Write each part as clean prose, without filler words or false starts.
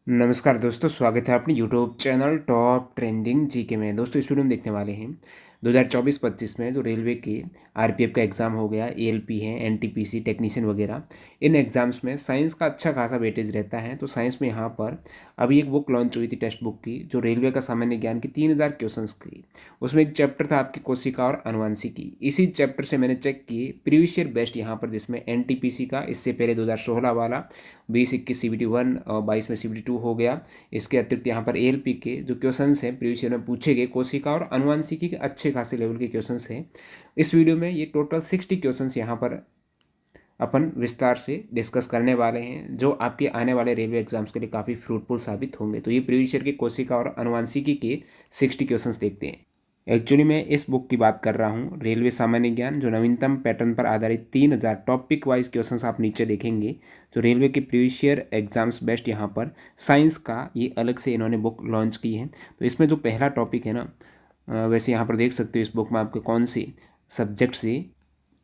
नमस्कार दोस्तों, स्वागत है अपने YouTube channel top trending GK में। दोस्तों इस वीडियो में देखने वाले हैं 2024-25 में जो रेलवे के आरपीएफ का एग्ज़ाम हो गया, एएलपी है, एनटीपीसी, टेक्नीशियन वगैरह। इन एग्ज़ाम्स में साइंस का अच्छा खासा वेटेज रहता है। तो साइंस में यहाँ पर अभी एक बुक लॉन्च हुई थी टेक्स्ट बुक की, जो रेलवे का सामान्य ज्ञान की 3000 क्वेश्चंस की। उसमें एक चैप्टर था आपकी कोशिका और अनुवांशिकी। इसी चैप्टर से मैंने चेक किए प्रीवियस ईयर बेस्ट यहाँ पर, जिसमें एनटीपीसी का इससे पहले 2016 वाला 20-21 सीबीटी 1 और 22 में सीबीटी 2 हो गया। इसके अतिरिक्त यहाँ पर एएलपी के जो क्वेश्चंस हैं प्रीवियस ईयर में पूछे गए कोशिका और अनुवांशिकी के अच्छे खासे लेवल के क्वेश्चंस हैं। इस वीडियो में ये टोटल 60 क्वेश्चंस यहाँ पर अपन विस्तार से डिस्कस करने वाले हैं, जो आपके आने वाले रेलवे एग्जाम्स के लिए काफ़ी फ्रूटफुल साबित होंगे। तो ये प्रीवियस ईयर के कोशिका और अनुवांशिकी के 60 क्वेश्चंस देखते हैं। एक्चुअली मैं इस बुक की बात कर रहा हूँ, रेलवे सामान्य ज्ञान, जो नवीनतम पैटर्न पर आधारित 3000 टॉपिक वाइज क्वेश्चंस आप नीचे देखेंगे। जो रेलवे के प्रीवियस ईयर एग्जाम्स बेस्ट यहाँ पर साइंस का ये अलग से इन्होंने बुक लॉन्च की है। तो इसमें जो पहला टॉपिक है ना, वैसे यहाँ पर देख सकते हो इस बुक में आपके कौन से सब्जेक्ट से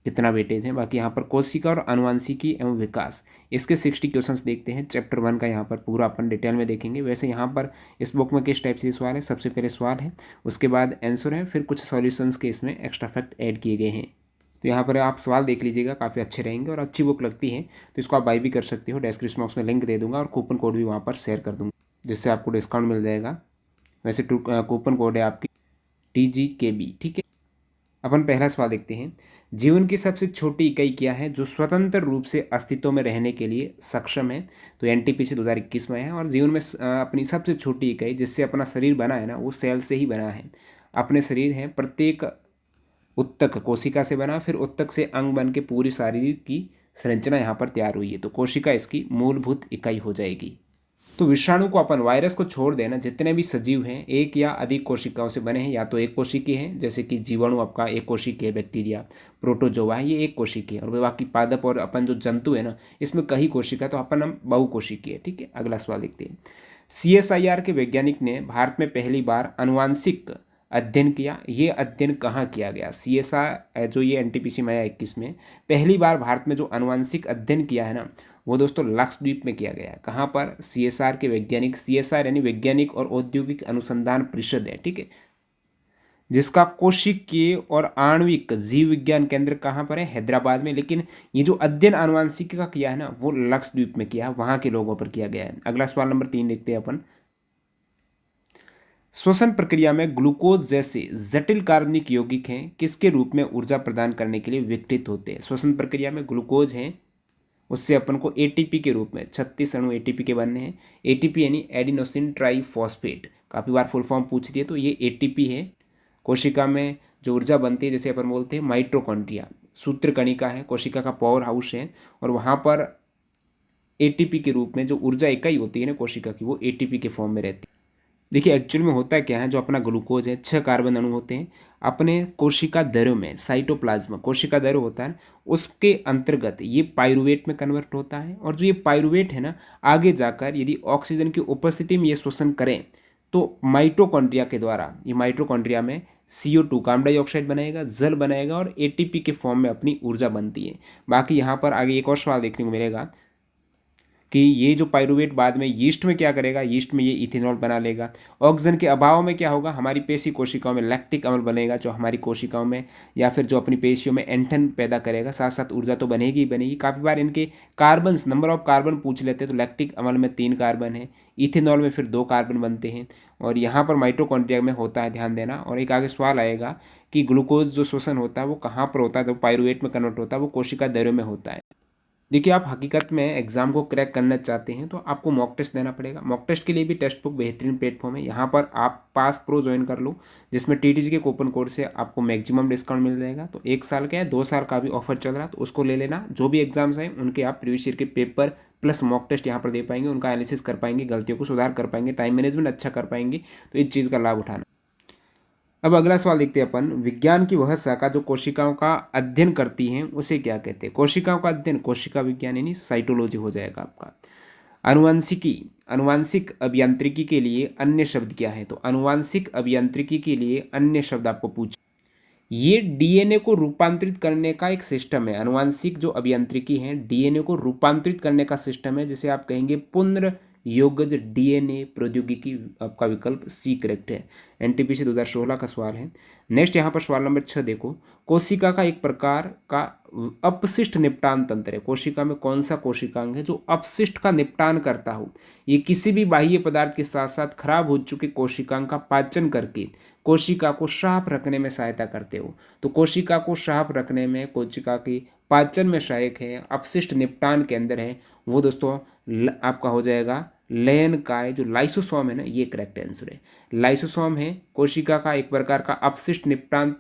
कितना वेटेज है। बाकी यहाँ पर कोशिका और अनुवांशिकी एवं विकास, इसके 60 क्वेश्चंस देखते हैं। चैप्टर 1 का यहाँ पर पूरा अपन डिटेल में देखेंगे। वैसे यहाँ पर इस बुक में किस टाइप से सवाल है, सबसे पहले सवाल है, उसके बाद आंसर है, फिर कुछ सॉल्यूशंस के इसमें एक्स्ट्रा फैक्ट ऐड किए गए हैं। तो यहाँ पर आप सवाल देख लीजिएगा, काफ़ी अच्छे रहेंगे और अच्छी बुक लगती है तो इसको आप बाई भी कर सकते हो। डिस्क्रिप्शन बॉक्स में लिंक दे दूंगा और कूपन कोड भी वहाँ पर शेयर कर दूंगा, जिससे आपको डिस्काउंट मिल जाएगा। वैसे कूपन कोड है आपकी TGKB, ठीक है। अपन पहला सवाल देखते हैं। जीवन की सबसे छोटी इकाई क्या है जो स्वतंत्र रूप से अस्तित्व में रहने के लिए सक्षम है? तो एनटीपीसी 2021 में है। और जीवन में अपनी सबसे छोटी इकाई जिससे अपना शरीर बना है ना, वो सेल से ही बना है। अपने शरीर है प्रत्येक उत्तक कोशिका से बना, फिर उत्तक से अंग बन के पूरी शारीरिक की संरचना यहाँ पर तैयार हुई है। तो कोशिका इसकी मूलभूत इकाई हो जाएगी। तो विषाणु को अपन वायरस को छोड़ देना, जितने भी सजीव हैं एक या अधिक कोशिकाओं से बने हैं, या तो एक कोशिकीय हैं, जैसे कि जीवाणु आपका एक कोशिकीय, बैक्टीरिया, प्रोटोजोआ है, ये एक कोशिकीय, और बाकी पादप और अपन जो जंतु है ना, इसमें कई कोशिका, तो अपन हम बहुकोशिकीय। ठीक है, अगला सवाल देखते हैं। CSIR के वैज्ञानिक ने भारत में पहली बार अनुवांशिक अध्ययन किया। ये अध्ययन कहाँ किया गया? CSIR जो ये एनटीपीसी में आया 21 में, पहली बार भारत में जो अनुवांशिक अध्ययन किया है ना, वो दोस्तों लक्षद्वीप में किया गया। कहाँ पर? CSR के वैज्ञानिक, CSR यानी वैज्ञानिक और औद्योगिक अनुसंधान परिषद है, ठीक है, जिसका कोशिकीय और आणविक जीव विज्ञान केंद्र कहाँ पर है? हैदराबाद में। लेकिन ये जो अध्ययन अनुवांशिकी का किया है ना, वो लक्षद्वीप में किया है, वहाँ के लोगों पर किया गया है। अगला सवाल नंबर 3 देखते हैं अपन। श्वसन प्रक्रिया में ग्लूकोज जैसे जटिल कार्बनिक यौगिक हैं किसके रूप में ऊर्जा प्रदान करने के लिए विघटित होते हैं? श्वसन प्रक्रिया में ग्लूकोज हैं, उससे अपन को एटीपी के रूप में 36 अणु एटीपी के बनने हैं। एटीपी यानी एडिनोसिन ट्राईफॉस्फेट, काफ़ी बार फुल फॉर्म पूछती है, तो ये एटीपी है। कोशिका में जो ऊर्जा बनती है, जैसे अपन बोलते हैं माइटोकॉन्ड्रिया, सूत्र कणिका है, कोशिका का पावर हाउस है, और वहाँ पर एटीपी के रूप में जो ऊर्जा इकाई होती है ना कोशिका की, वो एटीपी के फॉर्म में रहती है। देखिए एक्चुअल में होता क्या है, जो अपना ग्लूकोज है 6 कार्बन अणु होते हैं अपने कोशिका द्रव्य में, साइटोप्लाज्म कोशिका द्रव्य होता है, उसके अंतर्गत ये पाइरुवेट में कन्वर्ट होता है। और जो ये पाइरुवेट है ना, आगे जाकर यदि ऑक्सीजन की उपस्थिति में ये श्वसन करें तो माइटोकॉन्ड्रिया के द्वारा, ये माइटोकॉन्ड्रिया में CO2 कार्बन डाइऑक्साइड बनाएगा, जल बनाएगा, और एटीपी के फॉर्म में अपनी ऊर्जा बनती है। बाकी यहाँ पर आगे एक और सवाल देखने को मिलेगा कि ये जो पाइरुवेट बाद में यीस्ट में क्या करेगा, यीस्ट में ये इथेनॉल बना लेगा। ऑक्सीजन के अभाव में क्या होगा, हमारी पेशी कोशिकाओं में लैक्टिक अम्ल बनेगा, जो हमारी कोशिकाओं में या फिर जो अपनी पेशियों में एंठन पैदा करेगा, साथ साथ ऊर्जा तो बनेगी ही बनेगी। काफ़ी बार इनके कार्बन, नंबर ऑफ कार्बन पूछ लेते हैं, तो लैक्टिक अम्ल में 3 कार्बन है, इथेनॉल में फिर 2 कार्बन बनते हैं, और यहाँ पर माइटोकॉन्ड्रिया में होता है, ध्यान देना। और एक आगे सवाल आएगा कि ग्लूकोज जो श्वसन होता है वो कहाँ पर होता है, जब पाइरुवेट में कन्वर्ट होता है, वो कोशिका द्रव्य में होता है। देखिए आप हकीकत में एग्जाम को क्रैक करना चाहते हैं तो आपको मॉक टेस्ट देना पड़ेगा। मॉक टेस्ट के लिए भी टेक्स्ट बुक बेहतरीन प्लेटफॉर्म है। यहाँ पर आप पास प्रो ज्वाइन कर लो, जिसमें TTG के कूपन कोड से आपको मैक्सिमम डिस्काउंट मिल जाएगा। तो 1 साल का है, 2 साल का भी ऑफर चल रहा है, तो उसको ले लेना। जो भी एग्जाम्स हैं उनके आप प्रीवियस ईयर के पेपर प्लस मॉक टेस्ट यहाँ पर दे पाएंगे, उनका एनालिसिस कर पाएंगे, गलतियों को सुधार कर पाएंगे, टाइम मैनेजमेंट अच्छा कर पाएंगे। तो इस चीज़ का लाभ उठाना। अब अगला सवाल देखते हैं अपन। विज्ञान की वह शाखा जो कोशिकाओं का अध्ययन करती है उसे क्या कहते हैं? कोशिकाओं का अध्ययन कोशिका विज्ञान यानी साइटोलॉजी हो जाएगा आपका। अनुवांशिकी, अनुवांशिक अभियांत्रिकी के लिए अन्य शब्द क्या है? तो अनुवांशिक अभियांत्रिकी के लिए अन्य शब्द आपको पूछ, ये DNA को रूपांतरित करने का एक सिस्टम है। अनुवांशिक जो अभियांत्रिकी है, DNA को रूपांतरित करने का सिस्टम है, जिसे आप कहेंगे पुनर् योगज डीएनए प्रौद्योगिकी आपका विकल्प सी करेक्ट है। एनटीपीसी 2016 का सवाल है। नेक्स्ट यहाँ पर सवाल नंबर 6 देखो, कोशिका का एक प्रकार का अपशिष्ट निपटान तंत्र है। कोशिका में कौन सा कोशिकांग है जो अपशिष्ट का निपटान करता हो? ये किसी भी बाह्य पदार्थ के साथ साथ खराब हो चुके कोशिकांग का पाचन करके कोशिका को साफ रखने में सहायता करते हो। तो कोशिका को साफ रखने में, कोशिका की पाचन में सहायक है, अपशिष्ट निपटान के अंदर है, वो दोस्तों आपका हो जाएगा लयन काय, जो लाइसोसोम है ना, ये करेक्ट आंसर है। लाइसोसोम है कोशिका का एक प्रकार का अपशिष्ट निपटान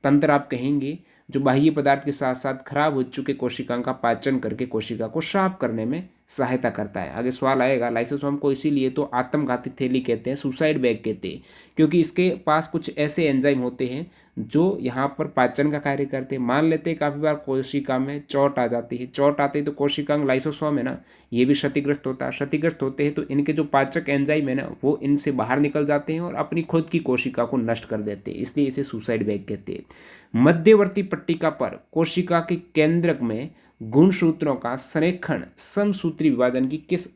तंत्र आप कहेंगे, जो बाह्य पदार्थ के साथ साथ खराब हो चुके कोशिकाओं का पाचन करके कोशिका को साफ करने में सहायता करता है। आगे सवाल आएगा, लाइसोसोम को इसीलिए तो आत्मघाती थैली कहते हैं, सुसाइड बैग कहते हैं, क्योंकि इसके पास कुछ ऐसे एंजाइम होते हैं जो यहाँ पर पाचन का कार्य करते हैं। मान लेते हैं काफ़ी बार कोशिका में चोट आ जाती है, चोट आती है तो कोशिकांग लाइसोसोम है ना, ये भी क्षतिग्रस्त होता है। क्षतिग्रस्त होते हैं तो इनके जो पाचक एंजाइम है ना, वो इनसे बाहर निकल जाते हैं और अपनी खुद की कोशिका को नष्ट कर देते हैं, इसलिए इसे सुसाइड बैग कहते हैं। मध्यवर्ती पट्टिका पर कोशिका के केंद्रक में गुणसूत्रों का संरेखण समसूत्री विभाजन की किस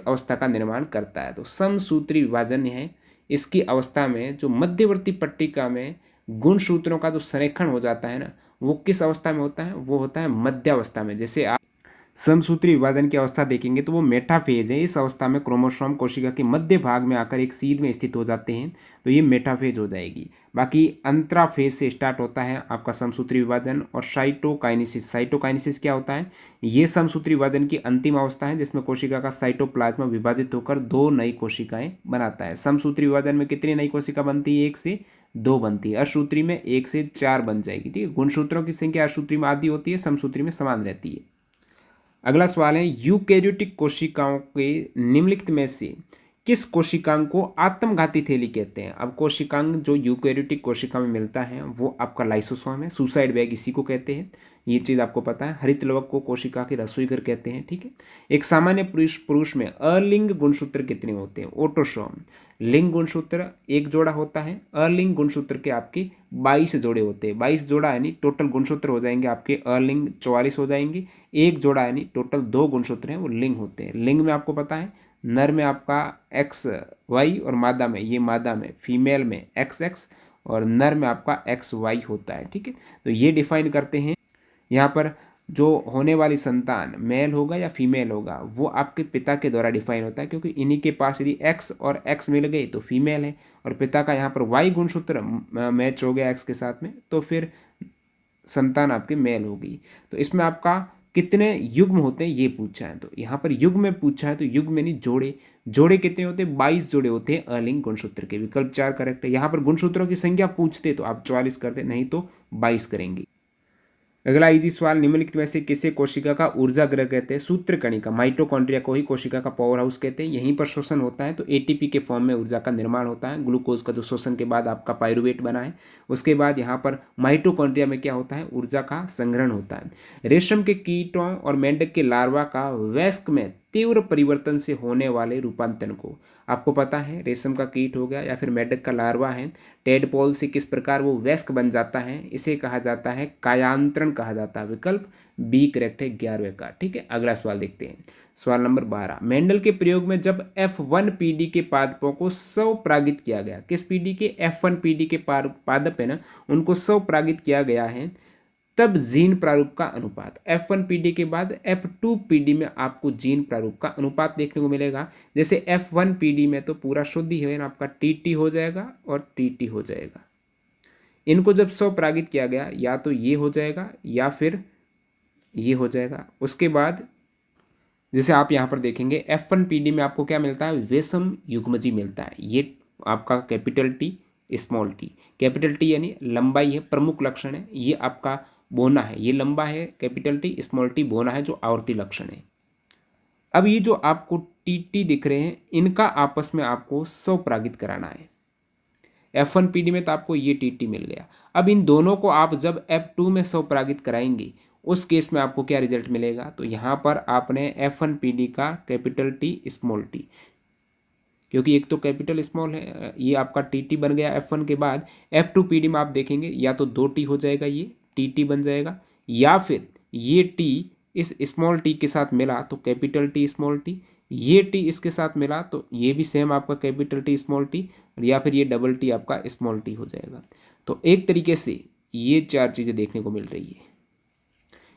अवस्था का निर्माण करता है? तो समसूत्री विभाजन है इसकी अवस्था में, जो मध्यवर्ती पट्टिका में गुणसूत्रों का जो संरेखण हो जाता है ना, वो किस अवस्था में होता है? वो होता है मध्यावस्था में। जैसे आप समसूत्री विभाजन की अवस्था देखेंगे तो वो मेटाफेज है। इस अवस्था में क्रोमोसोम कोशिका के मध्य भाग में आकर एक सीध में स्थित हो जाते हैं, तो ये मेटाफेज हो जाएगी। बाकी अंतराफेज से स्टार्ट होता है आपका समसूत्री विभाजन और साइटोकाइनेसिस। साइटोकाइनेसिस क्या होता है? ये समसूत्री विभाजन की अंतिम अवस्था है जिसमें कोशिका का साइटोप्लाज्मा विभाजित होकर 2 नई कोशिकाएं बनाता है। समसूत्री विभाजन में कितनी नई कोशिका बनती है? 1 से 2 बनती है। असूत्री में 1 से 4 बन जाएगी। ठीक है, गुणसूत्रों की संख्या असूत्री में आधी होती है, समसूत्री में समान रहती है। अगला सवाल है, यूकैरियोटिक कोशिकाओं के निम्नलिखित में से किस कोशिकांग को आत्मघाती थैली कहते हैं? अब कोशिकांग जो यूकैरियोटिक कोशिका में मिलता है वो आपका लाइसोसोम है, सुसाइड बैग इसी को कहते हैं, ये चीज़ आपको पता है। हरित लवक को कोशिका की रसोई घर कहते हैं। ठीक है, एक सामान्य पुरुष में अलिंग गुणसूत्र कितने होते हैं? ऑटोसोम। लिंग गुणसूत्र एक जोड़ा होता है, अलिंग गुणसूत्र के आपके 22 जोड़े होते हैं। 22 जोड़ा यानी टोटल गुणसूत्र हो जाएंगे आपके, अलिंग 44 हो जाएंगे। एक जोड़ा यानी टोटल 2 गुणसूत्र हैं वो लिंग होते हैं। लिंग में आपको पता है, नर में आपका एक्स वाई और मादा में, ये मादा में, फीमेल में एक्स एक्स और नर में आपका एक्स वाई होता है। ठीक है, तो ये डिफाइन करते हैं। यहाँ पर जो होने वाली संतान मेल होगा या फीमेल होगा वो आपके पिता के द्वारा डिफाइन होता है, क्योंकि इन्हीं के पास यदि एक्स और एक्स मिल गए तो फीमेल है, और पिता का यहाँ पर वाई गुणसूत्र मैच हो गया एक्स के साथ में, तो फिर संतान आपकी मेल होगी। तो इसमें आपका कितने युग्म होते हैं ये पूछा है, तो यहाँ पर युग्म में पूछा है, तो युग्म में नहीं जोड़े। जोड़े कितने होते हैं? 22 जोड़े होते हैं अलिंग गुणसूत्र के। विकल्प 4 करेक्ट है। यहाँ पर गुणसूत्रों की संख्या पूछते तो आप 44 करते, नहीं तो 22 करेंगे। अगला इजी सवाल, निम्नलिखित में से किसे कोशिका का ऊर्जा गृह कहते हैं? सूत्रकणिका, माइटोकॉन्ड्रिया को ही कोशिका का पावर हाउस कहते हैं। यहीं पर शोषण होता है तो एटीपी के फॉर्म में ऊर्जा का निर्माण होता है। ग्लूकोज का जो शोषण के बाद आपका पायरुवेट बना है, उसके बाद यहाँ पर माइटोकॉन्ड्रिया में क्या होता है? ऊर्जा का संग्रहण होता है। रेशम के कीटों और मेंढक के लार्वा का वयस्क में तीव्र परिवर्तन से होने वाले रूपांतरण को आपको पता है, रेशम का कीट हो गया या फिर मेंढक का लार्वा है, टेडपोल से किस प्रकार वो वयस्क बन जाता है, इसे कहा जाता है कायांतरण कहा जाता है। विकल्प बी करेक्ट है 11वें का। ठीक है, अगला सवाल देखते हैं। सवाल नंबर 12, मेंडल के प्रयोग में जब F1 पीडी के पादपों को स्वपरागित किया गया, किस पीडी के? F1 पीडी के पादप है ना, उनको स्वपरागित किया गया है, तब जीन प्रारूप का अनुपात, F1 पीडी के बाद F2 पीडी में आपको जीन प्रारूप का अनुपात देखने को मिलेगा। जैसे F1 पीडी में तो पूरा शुद्ध ही है ना, आपका TT हो जाएगा और TT हो जाएगा। इनको जब स्वपरागित किया गया या तो ये हो जाएगा या फिर ये हो जाएगा। उसके बाद जैसे आप यहाँ पर देखेंगे F1 पीडी में आपको क्या मिलता है? विषम युग्मजी मिलता है। ये आपका capital T small T, capital T यानी लंबाई है, प्रमुख लक्षण है। ये आपका बोना है, ये लंबा है कैपिटल टी, स्मॉल टी बोना है जो आवर्ती लक्षण है। अब ये जो आपको टी दिख रहे हैं, इनका आपस में आपको स्वपरागित कराना है। F1 पीडी में तो आपको ये टी मिल गया। अब इन दोनों को आप जब F2 में स्वपरागित कराएंगे, उस केस में आपको क्या रिजल्ट मिलेगा? तो यहाँ पर आपने F1 पीडी का कैपिटल टी स्मॉल टी, क्योंकि एक तो कैपिटल स्मॉल है, ये आपका टी बन गया F1 के बाद। F2 पीडी में आप देखेंगे या तो 2T हो जाएगा, ये टी बन जाएगा, या फिर ये T इस स्मॉल टी के साथ मिला तो कैपिटल टी स्मॉल टी, ये टी इसके साथ मिला तो ये भी सेम आपका कैपिटल टी स्मॉल टी, या फिर ये डबल टी आपका स्मॉल टी हो जाएगा। तो एक तरीके से ये चार चीज़ें देखने को मिल रही है।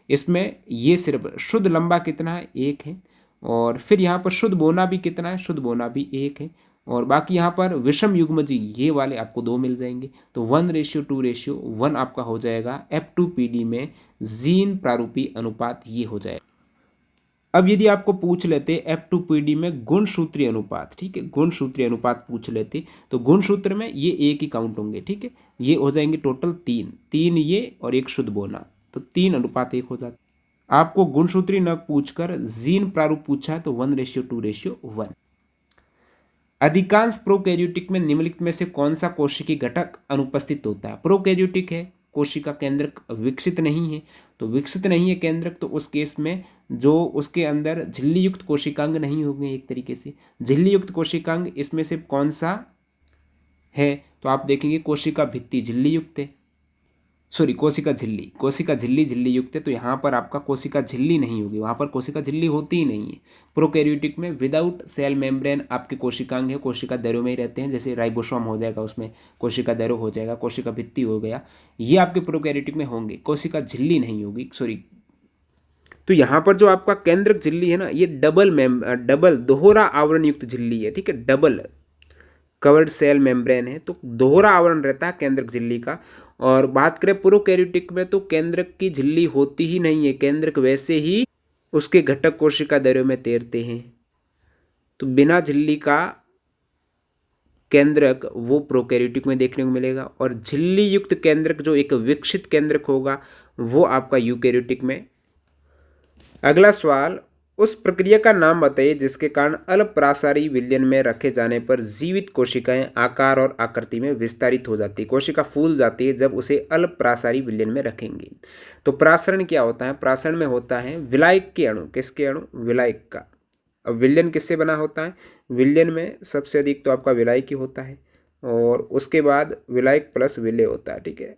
इसमें ये सिर्फ शुद्ध लंबा कितना है, एक है, और फिर यहाँ पर शुद्ध बोना भी कितना है, शुद्ध बोना भी एक है, और बाकी यहाँ पर विषम युग्मजी ये वाले आपको दो मिल जाएंगे। तो 1:2:1 आपका हो जाएगा F2PD में जीन प्रारूपी अनुपात ये हो जाएगा। अब यदि आपको पूछ लेते F2PD में गुणसूत्रीय अनुपात, ठीक है, गुणसूत्रीय अनुपात पूछ लेते तो गुणसूत्र में ये एक ही काउंट होंगे, ठीक है, ये हो जाएंगे टोटल तीन, तीन ये और एक शुद्ध बोना, तो 3:1 हो जाता। आपको गुणसूत्री न पूछकर जीन प्रारूप पूछा है तो 1:2:1। अधिकांश प्रोकैरियोटिक में निम्नलिखित में से कौन सा कोशिकीय घटक अनुपस्थित होता है? प्रोकैरियोटिक है, कोशिका केंद्रक विकसित नहीं है, तो विकसित नहीं है केंद्रक, तो उस केस में जो उसके अंदर झिल्ली युक्त कोशिकांग नहीं होंगे। एक तरीके से झिल्ली युक्त कोशिकांग इसमें से कौन सा है? तो आप देखेंगे कोशिका भित्ति झिल्ली युक्त है, सॉरी कोशिका झिल्ली झिल्ली युक्त है, तो यहाँ पर आपका कोशिका झिल्ली नहीं होगी, वहाँ पर कोशिका झिल्ली होती ही नहीं है। प्रोकैरियोटिक में विदाउट सेल मेम्ब्रेन आपके कोशिकांग है, कोशिका दैरों में ही रहते हैं, जैसे राइबोसोम हो जाएगा, उसमें कोशिका दैरो हो जाएगा, कोशिका भित्ति हो गया, ये आपके प्रोकैरियोटिक में होंगे, कोशिका झिल्ली नहीं होगी, सॉरी। तो यहाँ पर जो आपका केंद्रक झिल्ली है ना, ये डबल दोहरा आवरण युक्त झिल्ली है, ठीक है, डबल कवर्ड सेल मेम्ब्रेन है, तो दोहरा आवरण रहता है केंद्रक झिल्ली का। और बात करें प्रोकैरियोटिक में तो केंद्रक की झिल्ली होती ही नहीं है, केंद्रक वैसे ही उसके घटक कोशिका दैरों में तैरते हैं, तो बिना झिल्ली का केंद्रक वो प्रोकैरियोटिक में देखने को मिलेगा, और झिल्ली युक्त केंद्रक जो एक विकसित केंद्रक होगा वो आपका यूकैरियोटिक में। अगला सवाल, उस प्रक्रिया का नाम बताइए जिसके कारण अल्पप्रासारी विलयन में रखे जाने पर जीवित कोशिकाएं आकार और आकृति में विस्तारित हो जाती है, कोशिका फूल जाती है जब उसे अल्पप्रासारी विलयन में रखेंगे। तो प्रासरण क्या होता है? प्रासरण में होता है विलायक के अणु, किसके अणु? विलायक का। अब विलयन किससे बना होता है? विलयन में सबसे अधिक तो आपका विलायक ही होता है, और उसके बाद विलायक प्लस विलय होता है, ठीक है।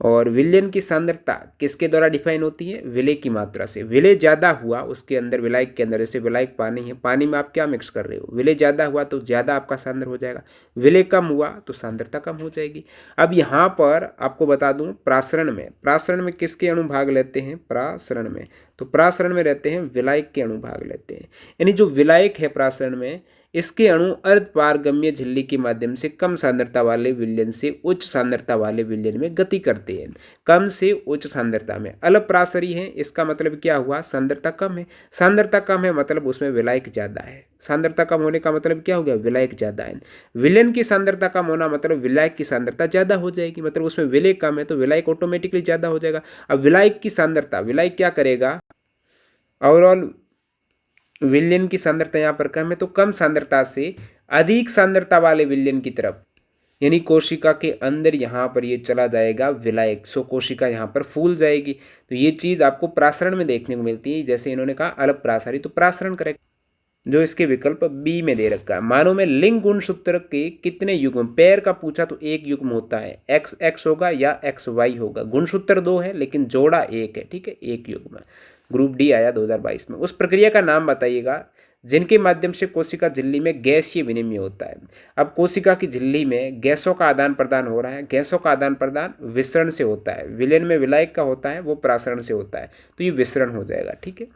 और विलयन की सांद्रता किसके द्वारा डिफाइन होती है? विलय की मात्रा से। विलय ज़्यादा हुआ उसके अंदर, विलायक के अंदर, जैसे विलायक पानी है, पानी में आप क्या मिक्स कर रहे हो? विलय ज़्यादा हुआ तो ज़्यादा आपका सांद्र हो जाएगा, विलय कम हुआ तो सांद्रता कम हो जाएगी। अब यहाँ पर आपको बता दूँ, प्रासरण में किसके अणु भाग लेते हैं? प्रासरण में, तो प्रासरण में रहते हैं विलायक के अणु भाग लेते हैं, यानी जो विलायक है प्रासरण में, इसके अणु अर्धपारगम्य झिल्ली के माध्यम से कम सांद्रता वाले विलयन से उच्च सांद्रता वाले विलयन में गति करते हैं। कम से उच्च सांद्रता में अल्पप्रासरी है, इसका मतलब क्या हुआ? सांद्रता कम है। सांद्रता कम है मतलब उसमें विलायक ज़्यादा है। सांद्रता कम होने का मतलब क्या हो गया? विलायक ज़्यादा है। विलयन की सांद्रता कम होना मतलब विलायक की सांद्रता ज़्यादा हो जाएगी, मतलब उसमें विलय कम है तो विलायक ऑटोमेटिकली ज़्यादा हो जाएगा। अब विलायक की सांद्रता, विलायक क्या करेगा? ओवरऑल विलयन की सांद्रता यहाँ पर कम है तो कम सांद्रता से अधिक सांद्रता वाले विलयन की तरफ, यानी कोशिका के अंदर यहाँ पर ये चला जाएगा विलायक, सो कोशिका यहाँ पर फूल जाएगी। तो ये चीज़ आपको प्रासरण में देखने को मिलती है, जैसे इन्होंने कहा अल्प प्रासारी, तो प्रासरण करेक्ट, जो इसके विकल्प बी में दे रखा है। मानो में लिंग गुणसूत्र के कितने युग्म, पैर का पूछा तो एक युग्म होता है, एक्स एक्स होगा या एक्स वाई होगा। गुणसूत्र दो है लेकिन जोड़ा एक है, ठीक है, एक युग्म है। ग्रुप डी आया 2022 में। उस प्रक्रिया का नाम बताइएगा जिनके माध्यम से कोशिका झिल्ली में गैसीय विनिमय होता है। अब कोशिका की झिल्ली में गैसों का आदान प्रदान हो रहा है, गैसों का आदान प्रदान विसरण से होता है, विलयन में विलायक का होता है, वो प्रासरण से होता है, तो ये विसरण हो जाएगा, ठीक है।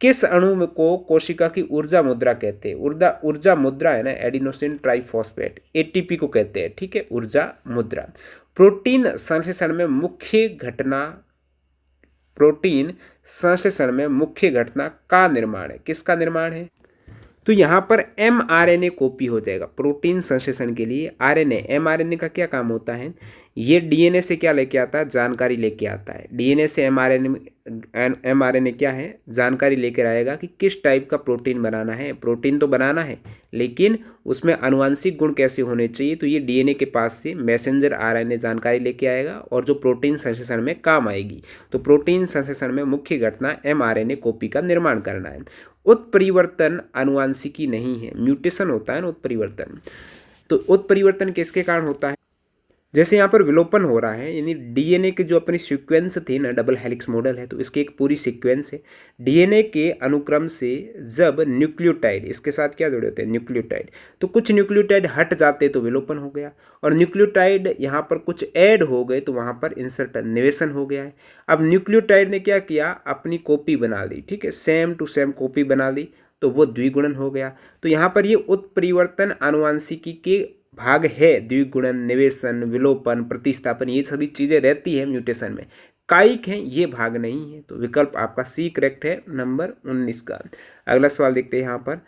किस अणु को कोशिका की ऊर्जा मुद्रा कहते हैं? ऊर्जा मुद्रा है ना, एडिनोसिन ट्राइफॉस्फेट, एटीपी को कहते हैं, ठीक है, ऊर्जा मुद्रा। प्रोटीन संश्लेषण में मुख्य घटना, प्रोटीन संश्लेषण में मुख्य घटना का निर्माण है, किसका निर्माण है? तो यहाँ पर mRNA कॉपी हो जाएगा प्रोटीन संश्लेषण के लिए। RNA, mRNA का क्या काम होता है? ये DNA से क्या लेके आता है? जानकारी लेके आता है। DNA से mRNA क्या है? जानकारी लेकर आएगा कि किस टाइप का प्रोटीन बनाना है। प्रोटीन तो बनाना है लेकिन उसमें आनुवंशिक गुण कैसे होने चाहिए, तो ये DNA के पास से मैसेंजर RNA जानकारी लेके आएगा और जो प्रोटीन संश्लेषण में काम आएगी। तो प्रोटीन संश्लेषण में मुख्य घटना mRNA कॉपी का निर्माण करना है। उत्परिवर्तन आनुवंशिकी नहीं है, म्यूटेशन होता है ना उत्परिवर्तन। तो उत्परिवर्तन किसके कारण होता है? जैसे यहाँ पर विलोपन हो रहा है, यानी डीएनए के जो अपनी सीक्वेंस थी ना, डबल हेलिक्स मॉडल है, तो इसकी एक पूरी सीक्वेंस है। डीएनए के अनुक्रम से जब न्यूक्लियोटाइड इसके साथ क्या जुड़े होते हैं, न्यूक्लियोटाइड, तो कुछ न्यूक्लियोटाइड हट जाते तो विलोपन हो गया, और न्यूक्लियोटाइड यहाँ पर कुछ ऐड हो गए तो वहाँ पर इंसर्ट निवेशन हो गया है। अब न्यूक्लियोटाइड ने क्या किया, अपनी कॉपी बना ली, ठीक है, सेम टू सेम कॉपी बना ली, तो वो द्विगुणन हो गया। तो यहाँ पर ये उत्परिवर्तन आनुवांशिकी के भाग है, द्विगुणन, निवेशन, विलोपन, प्रतिस्थापन, ये सभी चीजें रहती है म्यूटेशन में। कायिक है, ये भाग नहीं है, तो विकल्प आपका सी करेक्ट है, नंबर 19 का। अगला सवाल देखते हैं।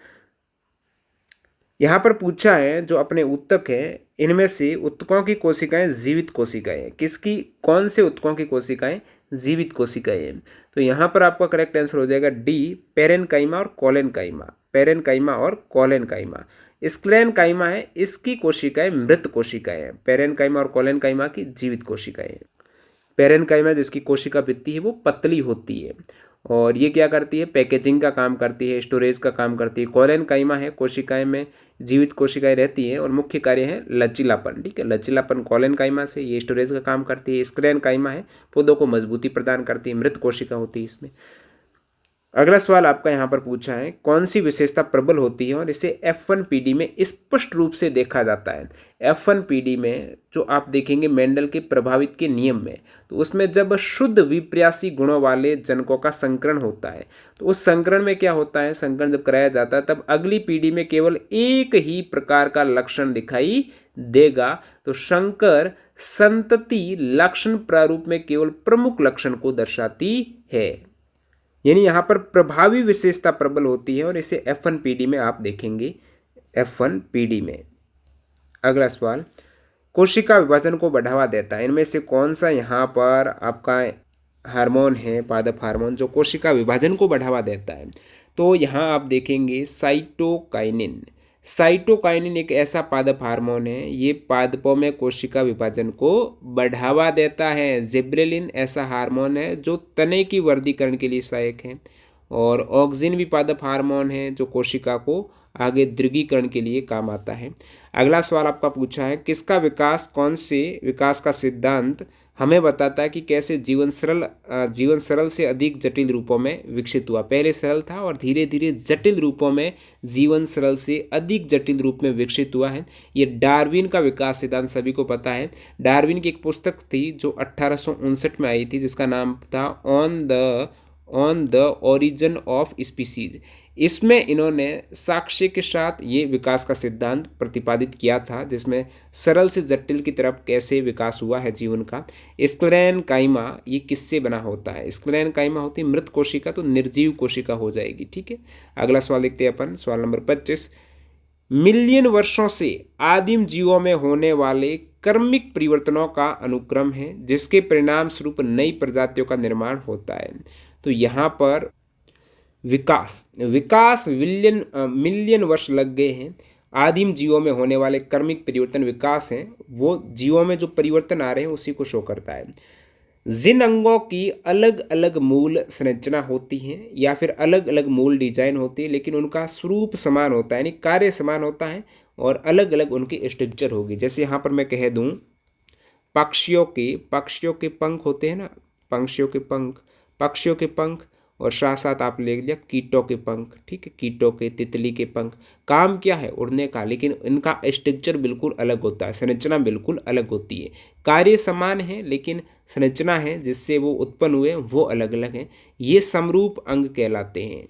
यहाँ पर पूछा है जो अपने उत्तक है, इनमें से उत्तकों की कोशिकाएं जीवित कोशिकाएं हैं। किसकी, कौन से उत्तकों की कोशिकाएं जीवित कोशिकाएं हैं? तो यहाँ पर आपका करेक्ट आंसर हो जाएगा डी, पेरेनकाइमा और कोलेनकाइमा। पेरेनकाइमा और कोलेनकाइमा। स्क्लेरेनकाइमा है, इसकी कोशिकाएं मृत कोशिकाएं हैं। पेरेनकाइमा और कोलेनकाइमा की जीवित कोशिकाएं हैं। पेरेनकाइमा जिसकी कोशिका भित्ति है वो पतली होती है, और ये क्या करती है, पैकेजिंग का काम करती है, स्टोरेज का काम करती है। कोलेनकाइमा है, कोशिकाएं में जीवित कोशिकाएं रहती हैं और मुख्य कार्य है लचीलापन, ठीक है, लचीलापन कोलेनकाइमा से, ये स्टोरेज का काम करती है। स्क्लेरेनकाइमा है, पौधों को मजबूती प्रदान करती है, मृत कोशिका होती है इसमें। अगला सवाल आपका यहाँ पर पूछा है, कौन सी विशेषता प्रबल होती है और इसे F1PD में स्पष्ट रूप से देखा जाता है? F1PD में जो आप देखेंगे मेंडल के प्रभावित के नियम में, तो उसमें जब शुद्ध विप्रासी गुणों वाले जनकों का संकरण होता है, तो उस संकरण में क्या होता है, संकरण जब कराया जाता है तब अगली पीढ़ी में केवल एक ही प्रकार का लक्षण दिखाई देगा। तो संकर संतति लक्षण प्रारूप में केवल प्रमुख लक्षण को दर्शाती है, यानी यहाँ पर प्रभावी विशेषता प्रबल होती है, और इसे F1PD में आप देखेंगे, F1PD में। अगला सवाल, कोशिका विभाजन को बढ़ावा देता है, इनमें से कौन सा यहाँ पर आपका हार्मोन है, पादप हार्मोन, जो कोशिका विभाजन को बढ़ावा देता है? तो यहाँ आप देखेंगे साइटोकाइनिन। साइटोकाइनिन एक ऐसा पादप हार्मोन है, ये पादपों में कोशिका विभाजन को बढ़ावा देता है। जिब्रेलिन ऐसा हार्मोन है जो तने की वर्धीकरण के लिए सहायक है, और ऑक्सिन भी पादप हार्मोन है जो कोशिका को आगे दृढ़ीकरण के लिए काम आता है। अगला सवाल आपका पूछा है, किसका विकास, कौन से विकास का सिद्धांत हमें बताता है कि कैसे जीवन सरल से अधिक जटिल रूपों में विकसित हुआ? पहले सरल था और धीरे धीरे जटिल रूपों में जीवन सरल से अधिक जटिल रूप में विकसित हुआ है। ये डार्विन का विकास सिद्धांत सभी को पता है। डार्विन की एक पुस्तक थी जो 1859 में आई थी, जिसका नाम था on the origin of species. इसमें इन्होंने साक्ष्य के साथ ये विकास का सिद्धांत प्रतिपादित किया था, जिसमें सरल से जटिल की तरफ कैसे विकास हुआ है जीवन का। स्क्लेरेनकाइमा ये किससे बना होता है? स्क्लेरेनकाइमा होती है मृत कोशिका, तो निर्जीव कोशिका हो जाएगी, ठीक है। अगला सवाल देखते हैं अपन, सवाल नंबर 25। मिलियन वर्षों से आदिम जीवों में होने वाले कर्मिक परिवर्तनों का अनुक्रम है, जिसके परिणाम स्वरूप नई प्रजातियों का निर्माण होता है। तो यहाँ पर विकास मिलियन वर्ष लग गए हैं। आदिम जीवों में होने वाले कर्मिक परिवर्तन विकास हैं, वो जीवों में जो परिवर्तन आ रहे हैं उसी को शो करता है। जिन अंगों की अलग अलग मूल संरचना होती है या फिर अलग अलग मूल डिजाइन होती है, लेकिन उनका स्वरूप समान होता है, यानी कार्य समान होता है, और अलग अलग उनकी स्ट्रक्चर होगी। जैसे यहाँ पर मैं कह दूँ, पक्षियों के पंख होते हैं ना, पक्षियों के पंख, और साथ साथ आप ले लिया कीटों के पंख, ठीक है, कीटों के, तितली के पंख। काम क्या है? उड़ने का, लेकिन इनका स्ट्रक्चर बिल्कुल अलग होता है, संरचना बिल्कुल अलग होती है। कार्य समान है लेकिन संरचना है जिससे वो उत्पन्न हुए वो अलग अलग है। ये समरूप अंग कहलाते हैं,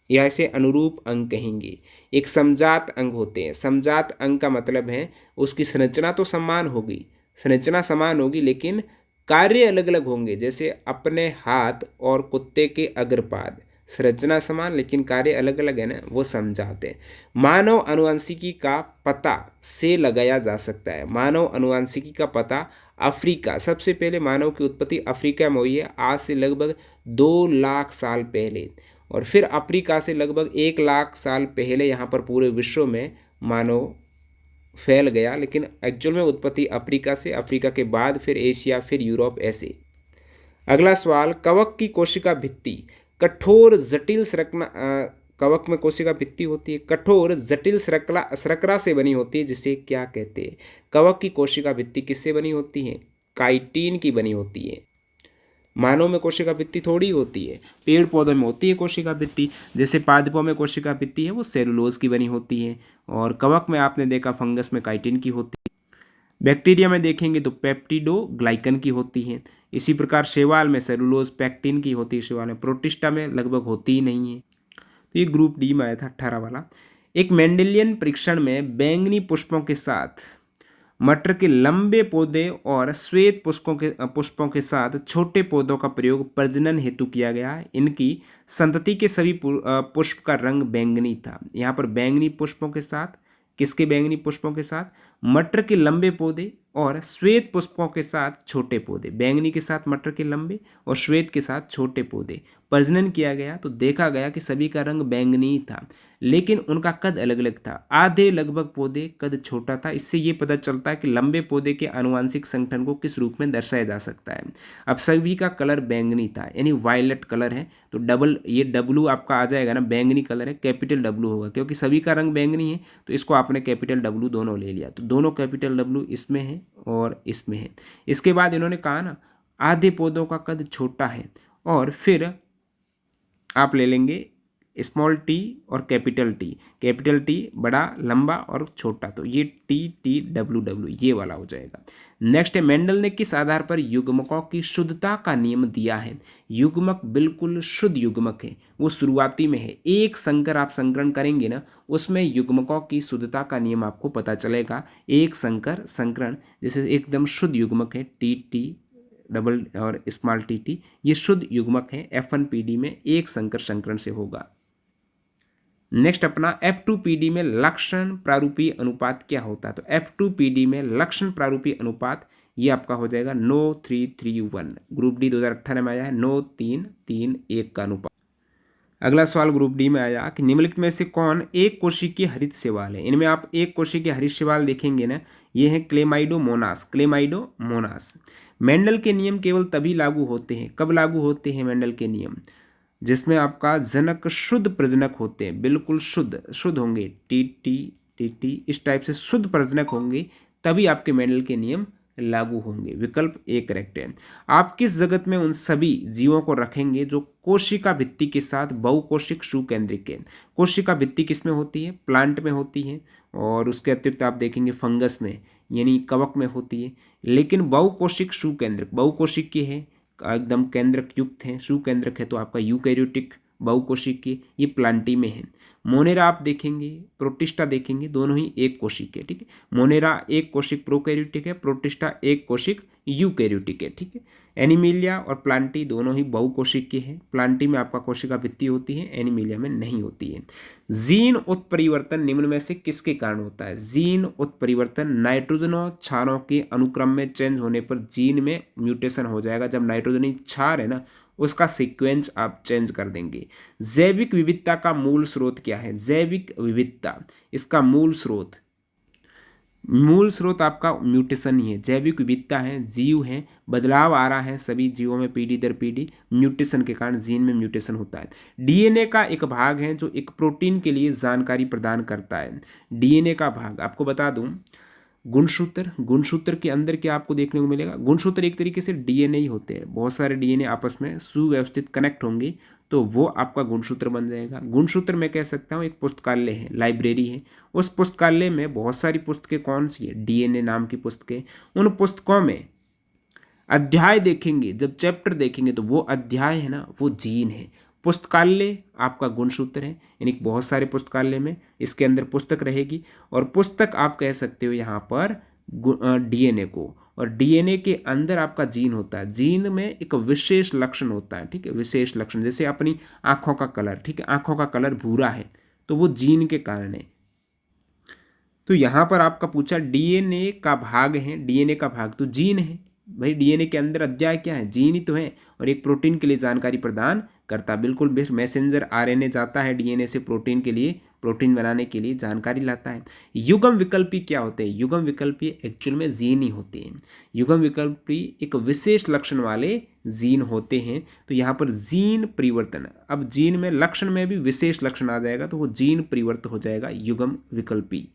या इसे अनुरूप अंग कहेंगे। एक समजात अंग होते हैं। समजात अंग का मतलब है उसकी संरचना तो समान होगी, लेकिन कार्य अलग अलग होंगे। जैसे अपने हाथ और कुत्ते के अग्रपाद, संरचना समान लेकिन कार्य अलग अलग है ना, वो समझाते हैं। मानव अनुवांशिकी का पता से लगाया जा सकता है। मानव अनुवांशिकी का पता अफ्रीका, सबसे पहले मानव की उत्पत्ति अफ्रीका में हुई है, आज से लगभग 2 लाख साल पहले, और फिर अफ्रीका से लगभग 1 लाख साल पहले यहाँ पर पूरे विश्व में मानव फैल गया, लेकिन एक्चुअल में उत्पत्ति अफ्रीका से, अफ्रीका के बाद फिर एशिया, फिर यूरोप, ऐसे। अगला सवाल, कवक की कोशिका भित्ति कठोर जटिल कवक में कोशिका भित्ति होती है, कठोर जटिल शर्करा से बनी होती है, जिसे क्या कहते हैं? कवक की कोशिका भित्ति किससे बनी होती है? काइटिन की बनी होती है। मानव में कोशिका भित्ति थोड़ी होती है, पेड़ पौधों में होती है कोशिका भित्ति। जैसे पादपों में कोशिका भित्ति है वो सेलुलोज की बनी होती है, और कवक में आपने देखा फंगस में काइटिन की होती है। बैक्टीरिया में देखेंगे तो पेप्टिडोग्लाइकन की होती है। इसी प्रकार शैवाल में सेलुलोज पैक्टिन की होती है, शैवाल में। प्रोटिस्टा में लगभग होती ही नहीं है। तो ये ग्रुप डी में आया था 18 वाला। एक मेंडेलियन परीक्षण में बैंगनी पुष्पों के साथ मटर के लंबे पौधे और श्वेत पुष्पों के साथ छोटे पौधों का प्रयोग प्रजनन हेतु किया गया। इनकी संतति के सभी पुष्प का रंग बैंगनी था। यहाँ पर बैंगनी पुष्पों के साथ, किसके बैंगनी पुष्पों के साथ? मटर के लंबे पौधे और श्वेत पुष्पों के साथ छोटे पौधे। बैंगनी के साथ मटर के लंबे और श्वेत के साथ छोटे पौधे प्रजनन किया गया, तो देखा गया कि सभी का रंग बैंगनी था, लेकिन उनका कद अलग अलग था। आधे लगभग पौधे कद छोटा था। इससे ये पता चलता है कि लंबे पौधे के आनुवांशिक संगठन को किस रूप में दर्शाया जा सकता है। अब सभी का कलर बैंगनी था, यानी वायलेट कलर है, तो डबल ये डब्लू आपका आ जाएगा ना, बैंगनी कलर है, कैपिटल डब्लू होगा, क्योंकि सभी का रंग बैंगनी है, तो इसको आपने कैपिटल डब्लू दोनों ले लिया। तो दोनों कैपिटल डब्लू इसमें है और इसमें है। इसके बाद इन्होंने कहा ना आधे पौधों का कद छोटा है, और फिर आप ले लेंगे स्मॉल टी और कैपिटल टी। कैपिटल टी बड़ा, लंबा और छोटा, तो ये टी टी डब्ल्यू डब्ल्यू ये वाला हो जाएगा। नेक्स्ट है, मेंडल ने किस आधार पर युग्मकों की शुद्धता का नियम दिया है? युग्मक बिल्कुल शुद्ध युग्मक है, वो शुरुआती में है। एक संकर आप संकरण करेंगे ना, उसमें युग्मकों की शुद्धता का नियम आपको पता चलेगा। एक संकर संकरण जैसे एकदम शुद्ध युग्मक है, टी टी डबल और स्मॉल टी टी, ये शुद्ध युग्मक है। F1PD में एक संकर संकरण से होगा। नेक्स्ट अपना F2PD में लक्षण प्रारूपी अनुपात क्या होता है? तो F2PD में लक्षण प्रारूपी अनुपात ये आपका हो जाएगा 9:3:3:1। ग्रुप डी 2018 में आया है 9:3:3:1 का अनुपात। अगला सवाल ग्रुप डी में आया कि निम्नलिखित में से कौन एक कोशिकीय हरित शैवाल है? इनमें आप एक कोशिकीय हरित शैवाल देखेंगे ना, ये है क्लेमाइडोमोनास। क्लेमाइडोमोनास। मेंडल के नियम केवल तभी लागू होते हैं, कब लागू होते हैं मेंडल के नियम? जिसमें आपका जनक शुद्ध प्रजनक होते हैं, बिल्कुल शुद्ध होंगे, टी टी टी टी इस टाइप से शुद्ध प्रजनक होंगे, तभी आपके मेंडल के नियम लागू होंगे। विकल्प ए करेक्ट है। आप किस जगत में उन सभी जीवों को रखेंगे जो कोशिका भित्ति के साथ बहुकोशिक सुकेंद्रिक है? कोशिका भित्ति किस में होती है? प्लांट में होती है, और उसके अतिरिक्त आप देखेंगे फंगस में, यानी कवक में होती है। लेकिन बहुकोशिक सुकेंद्रक, बहुकोशिक की है, एकदम केंद्रक युक्त है, सुकेंद्रक है तो आपका यूकैरियोटिक बहुकोशिक की, ये प्लांटी में है। मोनेरा आप देखेंगे, प्रोटिस्टा देखेंगे, दोनों ही एक कोशिक है, ठीक है। मोनेरा एक कोशिक प्रोकैरियोटिक है, प्रोटिस्टा एक कोशिक यूकैरियोटिक है, ठीक है। एनिमिलिया और प्लांटी दोनों ही बहुकोशिक के हैं। प्लांटी में आपका कोशिका भित्ति होती है, एनिमिलिया में नहीं होती है। जीन उत्परिवर्तन निम्न में से किसके कारण होता है? जीन उत्परिवर्तन नाइट्रोजनों क्षारों के अनुक्रम में चेंज होने पर जीन में म्यूटेशन हो जाएगा। जब नाइट्रोजनी क्षार है ना, उसका सीक्वेंस आप चेंज कर देंगे। जैविक विविधता का मूल स्रोत क्या है? जैविक विविधता, इसका मूल स्रोत आपका म्यूटेशन ही है। जैविक विविधता है, जीव है, बदलाव आ रहा है सभी जीवों में पीढ़ी दर पीढ़ी, म्यूटेशन के कारण जीन में म्यूटेशन होता है। डीएनए का एक भाग है जो एक प्रोटीन के लिए जानकारी प्रदान करता है। डीएनए का भाग आपको बता दूं, गुणसूत्र के अंदर क्या आपको देखने को मिलेगा? गुणसूत्र एक तरीके से डीएनए ही होते हैं, बहुत सारे डीएनए आपस में सुव्यवस्थित कनेक्ट होंगे तो वो आपका गुणसूत्र बन जाएगा। गुणसूत्र मैं कह सकता हूँ एक पुस्तकालय है, लाइब्रेरी है। उस पुस्तकालय में बहुत सारी पुस्तकें कौन सी है? डीएनए नाम की पुस्तकें। उन पुस्तकों में अध्याय देखेंगे, जब चैप्टर देखेंगे तो वो अध्याय है ना, वो जीन है। पुस्तकालय आपका गुणसूत्र है, यानी बहुत सारे पुस्तकालय में इसके अंदर पुस्तक रहेगी, और पुस्तक आप कह सकते हो यहाँ पर डीएनए को, और डीएनए के अंदर आपका जीन होता है। जीन में एक विशेष लक्षण होता है, ठीक है, विशेष लक्षण, जैसे अपनी आँखों का कलर, ठीक है, आँखों का कलर भूरा है तो वो जीन के कारण है। तो यहाँ पर आपका पूछा डीएनए का भाग है, डीएनए का भाग तो जीन है भाई। डीएनए के अंदर अध्याय क्या है? जीन ही तो है, और एक प्रोटीन के लिए जानकारी प्रदान करता। बिल्कुल मैसेंजर आरएनए जाता है डीएनए से प्रोटीन के लिए, प्रोटीन बनाने के लिए जानकारी लाता है। युग्म विकल्पी क्या होते हैं? युग्म विकल्पी एक्चुअल में जीन ही होते हैं। युग्म विकल्पी एक विशेष लक्षण वाले जीन होते हैं। तो यहाँ पर जीन परिवर्तन, अब जीन में लक्षण में भी विशेष लक्षण आ जाएगा तो वो जीन परिवर्तन हो जाएगा युग्म विकल्पी।